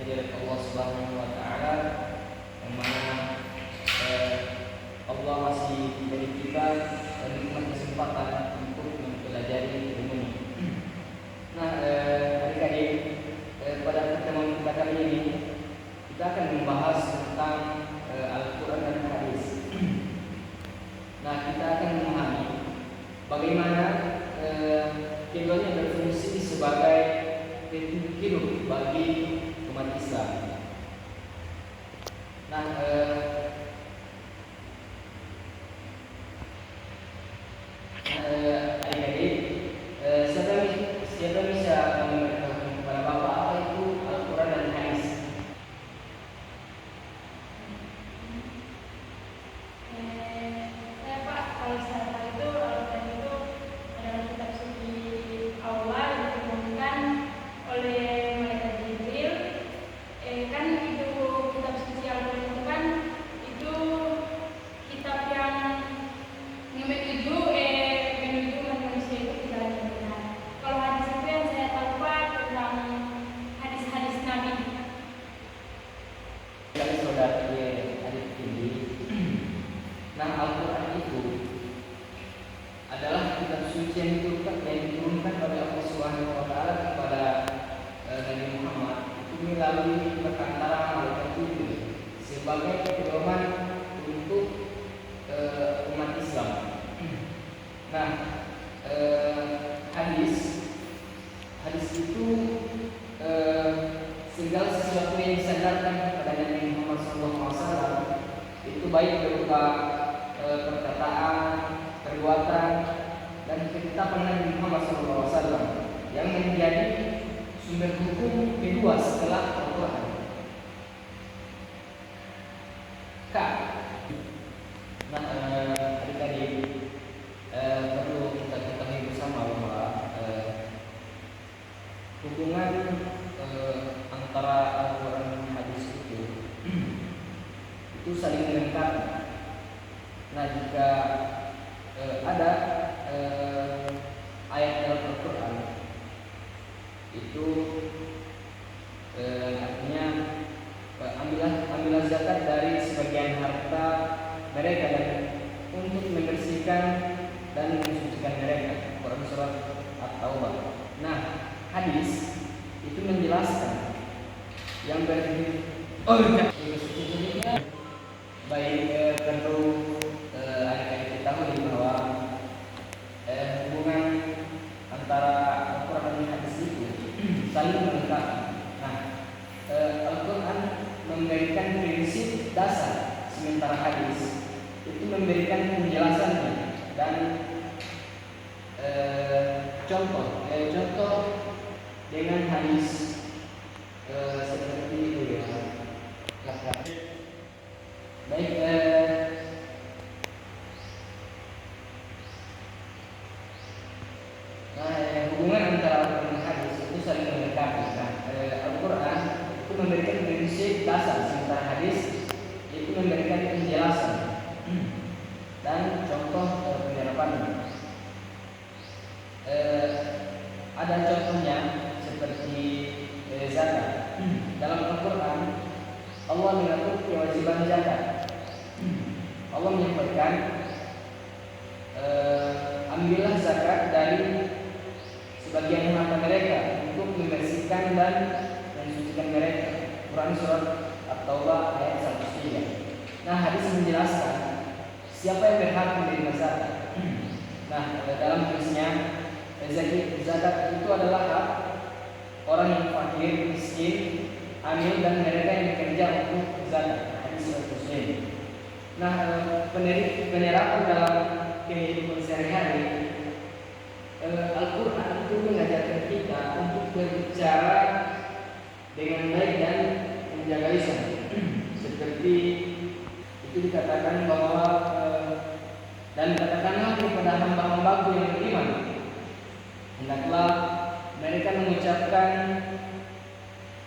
hadirat Allah Subhanahu wa taala, yang mana Allah masih memberi kita nikmat kesempatan untuk mempelajari ilmu ini. Nah, adik-adik, pada pertemuan kita kali ini kita akan membahas tentang Al-Quran dan Hadis. Nah, kita akan memahami bagaimana keduanya berfungsi sebagai petunjuk hidup bagi umat Islam. Nah, adik-adik, siapa bisa memberitahu kepada Bapak apa itu Al-Quran dan Hadis? Saya Pak, kalau saya tahu itu Al-Quran itu adalah kitab suci Allah yang diturunkan oleh malaikat Jibril. Kan itu kitab suci Al-Quran itu kan itu kitab yang menuju manusia itu ke jalan yang benar. Kalau hadis itu yang saya tahu Pak tentang hadis-hadis Nabi. Kami saudari adik ini. Nah, Al-Quran itu adalah kitab suci yang diturunkan oleh Allah Subhanahu wa taala kepada Nabi Muhammad itu melalui perkataan malaikat Jibril sebagai pedoman untuk umat Islam. Nah, hadis itu segala sesuatu yang disandarkan kepada Nabi Muhammad SAW itu baik berupa perkataan, perbuatan, dan ketetapan Nabi Muhammad SAW yang menjadi sumber hukum kedua setelah Al-Quran. Nah, adik-adik, perlu kita ketahui bersama bahwa hubungan antara Al-Quran dan hadis itu saling melengkapi. Nah, jika ada ayat dalam Al-Quran itu artinya ambillah zakat dari sebagian harta mereka dan untuk membersihkan dan mensucikan mereka. Quran surat At-Taubah. Nah, hadis itu menjelaskan yang baik perlu adik-adik ketahui bahwa hubungan antara Al-Quran dan hadis itu saling melengkapi. Nah, Al-Quran memberikan prinsip dasar, sementara hadis itu memberikan penjelasannya dan contoh dengan hadis seperti itu ya. Baik, hubungan antara Al-Quran dan hadis itu saling melengkapi. Nah, Al-Quran itu memberikan prinsip dasar, sementara hadis itu memberikan penjelasan dan contoh penerapannya. Ada contohnya seperti zakat. Dalam Al-Quran Allah mengatur kewajiban zakat. Allah menyampaikan ambillah zakat dari sebagian harta mereka untuk membersihkan dan mensucikan mereka. Quran surat At-Taubah ayat 103. Nah, hadis menjelaskan siapa yang berhak menerima zakat. Nah, dalam hadisnya zakat itu adalah hak orang yang fakir, miskin, amil dan mereka yang bekerja untuk zakat. Hadis riwayat Muslim. Nah, penerapan dalam kehidupan sehari-hari, Al-Quran itu mengajarkan kita untuk berbicara dengan baik dan menjaga lisan. Seperti itu dikatakan bahwa dan katakanlah kepada hamba-hambaku yang beriman, hendaklah mereka mengucapkan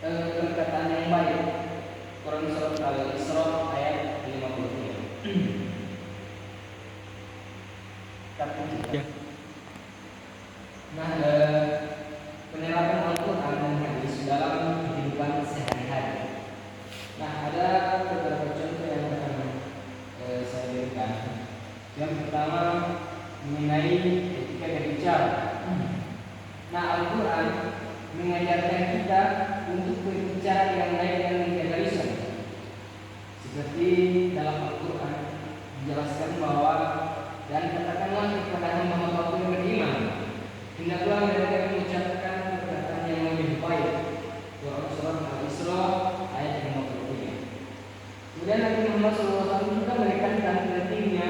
perkataan yang baik. Quran surat Al-Isra ayat 53. Ya. Nah, penerapan Al-Quran dan hadis dalam kehidupan sehari-hari. baik. Quran surat Al-Isra ayat 53. Kemudian Nabi Muhammad SAW juga menekankan pentingnya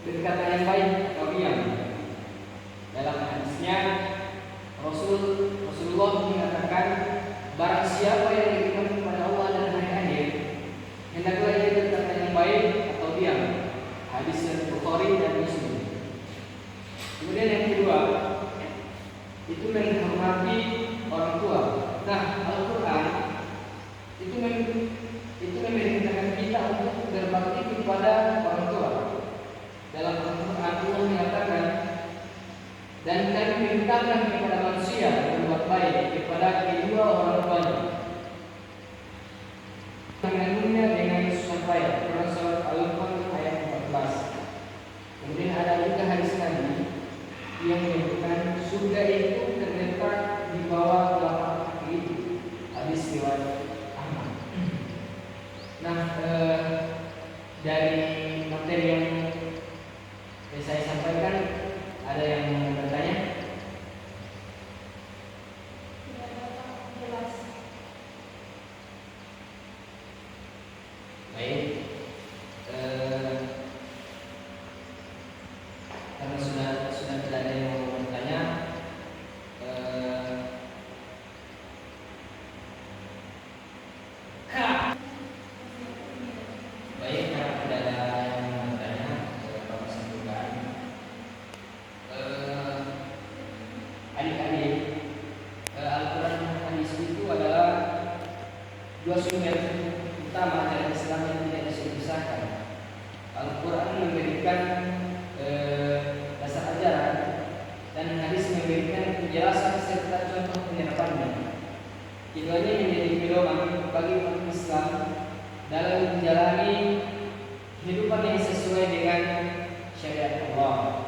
berkata yang baik atau diam. Dalam hadisnya Rasulullah mengatakan, barang siapa yang beriman kepada Allah dan hari akhir, hendaklah ia berkata yang baik atau diam. Hadis dari Bukhari dan Muslim. Kemudian yang kedua, itu menghormati orang tua. Nah, Al-Quran itu memerintahkan kita untuk berbakti kepada orang tua. Dalam Al-Quran Allah menyatakan, dan kami perintahkan kepada manusia berbuat baik kepada kedua orang tuanya. Mengandungnya dengan sunnah Quran surat Al-Qur'an ayat 14. Kemudian ada juga hadis Nabi yang menyebutkan surga itu terletak di bawah telapak kaki. Hadis riwayat Ahmad. Nah, dari materi yang saya sampaikan, ada yang mau bertanya? Jelas. Baik. Karena sudah tidak ada yang mau bertanya, baik, karena tidak ada yang mau bertanya, Bapak simpulkan. Adik-adik, Al-Quran dan hadis itu adalah dua sumber utama dari Islam yang tidak bisa dipisahkan. Al-Quran memberikan dasar ajaran dan hadis memberikan penjelasan serta contoh penerapannya. Keduanya menjadi pedoman bagi umat Islam dalam menjalani kehidupan yang sesuai dengan syariat Allah.